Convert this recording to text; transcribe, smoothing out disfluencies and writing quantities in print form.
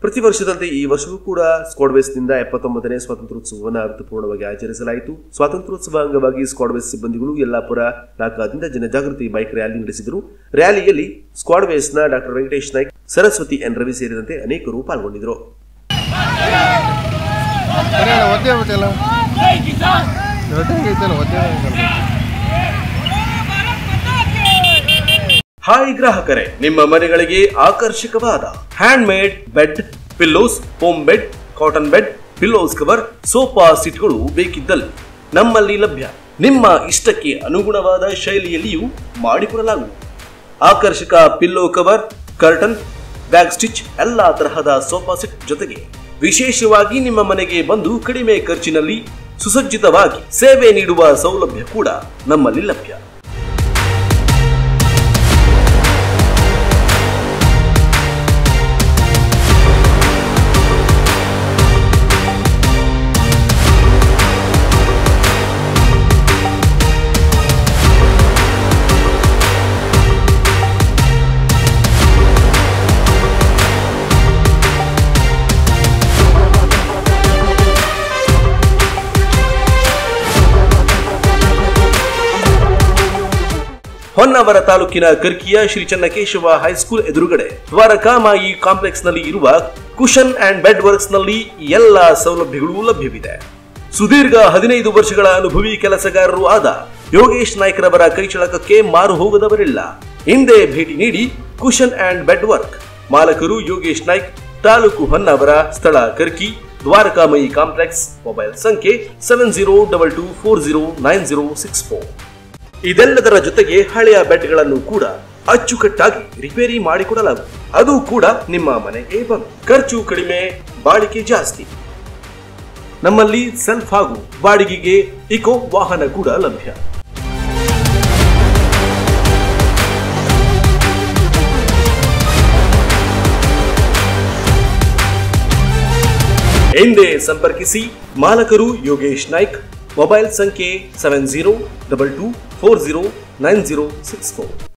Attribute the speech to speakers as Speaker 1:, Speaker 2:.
Speaker 1: ಪ್ರತಿ ವರ್ಷದಂತೆ ಈ ವರ್ಷವೂ ಕೂಡ ಸ್ಕ್ವಾಡ್ವೇಸ್ನಿಂದ 79ನೇ ಸ್ವಾತಂತ್ರ್ಯೋತ್ಸವವನ್ನು ಅರ್ಥಪೂರ್ಣವಾಗಿ ಆಚರಿಸಲಾಯಿತು. ಸ್ವಾತಂತ್ರ್ಯೋತ್ಸವ ಅಂಗವಾಗಿ ಸ್ಕ್ವಾಡ್ವೇಸ್ ಸಿಬ್ಬಂದಿಗಳು ಯಲ್ಲಾಪುರ ನಾಕಾದಿಂದ ಜನಜಾಗೃತಿ ಬೈಕ್ ರ್ಯಾಲಿ ನಡೆಸಿದರು. ರ್ಯಾಲಿಯಲ್ಲಿ ಸ್ಕ್ವಾಡ್ವೇಸ್ನ ಡಾಕ್ಟರ್ ವೆಂಕಟೇಶ್ ನಾಯ್ಕ್, ಸರಸ್ವತಿ ಎನ್ ರವಿ ಸೇರಿದಂತೆ ಅನೇಕರು ಪಾಲ್ಗೊಂಡಿದ್ದರು. ಹಾಯ್ ಗ್ರಾಹಕರೇ, ನಿಮ್ಮ ಮನೆಗಳಿಗೆ ಆಕರ್ಷಕವಾದ hand made bed, pillows, home bed, cotton bed, pillows cover, sofa ಸೀಟ್ಗಳು ಬೇಕಿದ್ದಲ್ಲಿ ನಮ್ಮಲ್ಲಿ ಲಭ್ಯ. ನಿಮ್ಮ ಇಷ್ಟಕ್ಕೆ ಅನುಗುಣವಾದ ಶೈಲಿಯಲ್ಲಿಯೂ ಮಾಡಿಕೊಡಲಾಗುವುದು. ಆಕರ್ಷಕ pillow cover, curtain, bag stitch ಎಲ್ಲಾ ತರಹದ ಸೋಫಾ ಸೆಟ್ ಜೊತೆಗೆ ವಿಶೇಷವಾಗಿ ನಿಮ್ಮ ಮನೆಗೆ ಬಂದು ಕಡಿಮೆ ಖರ್ಚಿನಲ್ಲಿ ಸುಸಜ್ಜಿತವಾಗಿ ಸೇವೆ ನೀಡುವ ಸೌಲಭ್ಯ ಕೂಡ ನಮ್ಮಲ್ಲಿ ಲಭ್ಯ. ಹೊನ್ನಾವರ ತಾಲೂಕಿನ ಕರ್ಕಿಯ ಶ್ರೀ ಚನ್ನಕೇಶವ ಹೈಸ್ಕೂಲ್ ಎದುರುಗಡೆ ದ್ವಾರಕಾಮಾಯಿ ಕಾಂಪ್ಲೆಕ್ಸ್ ನಲ್ಲಿ ಇರುವ ಕುಶನ್ ಅಂಡ್ ಬೆಡ್ ವರ್ಕ್ಸ್ ನಲ್ಲಿ ಎಲ್ಲಾ ಸೌಲಭ್ಯಗಳು ಲಭ್ಯವಿದೆ. ಸುದೀರ್ಘ 15 ವರ್ಷಗಳ ಅನುಭವಿ ಕೆಲಸಗಾರರು ಆದ ಯೋಗೇಶ್ ನಾಯ್ಕ್ ರವರ ಕೈಚಳಕಕ್ಕೆ ಮಾರು ಹೋಗದವರಿಲ್ಲ. ಹಿಂದೆ ಭೇಟಿ ನೀಡಿ ಕುಶನ್ ಅಂಡ್ ಬೆಡ್ ವರ್ಕ್. ಮಾಲಕರು ಯೋಗೇಶ್ ನಾಯ್ಕ್, ತಾಲೂಕು ಹೊನ್ನಾವರ, ಸ್ಥಳ ಕರ್ಕಿ, ದ್ವಾರಕಾಮಾಯಿ ಕಾಂಪ್ಲೆಕ್ಸ್. ಮೊಬೈಲ್ ಸಂಖ್ಯೆ 7022409064. ಇದೆಲ್ಲದರ ಜೊತೆಗೆ ಹಳೆಯ ಬೆಡ್ಗಳನ್ನು ಕೂಡ ಅಚ್ಚುಕಟ್ಟಾಗಿ ರಿಪೇರಿ ಮಾಡಿಕೊಡಲಾಗುವುದು. ಅದು ಕೂಡ ನಿಮ್ಮ ಮನೆಗೆ ಬಂದು. ಖರ್ಚು ಕಡಿಮೆ, ಬಾಡಿಗೆ ಜಾಸ್ತಿ. ನಮ್ಮಲ್ಲಿ ಸೆಲ್ಫ್ ಹಾಗೂ ಬಾಡಿಗೆಗೆ ಇಕೋ ವಾಹನ ಕೂಡ ಲಭ್ಯ. ಎಂದೇ ಸಂಪರ್ಕಿಸಿ. ಮಾಲಕರು ಯೋಗೇಶ್ ನಾಯ್ಕ್. ಮೊಬೈಲ್ ಸಂಖ್ಯೆ 7022409064.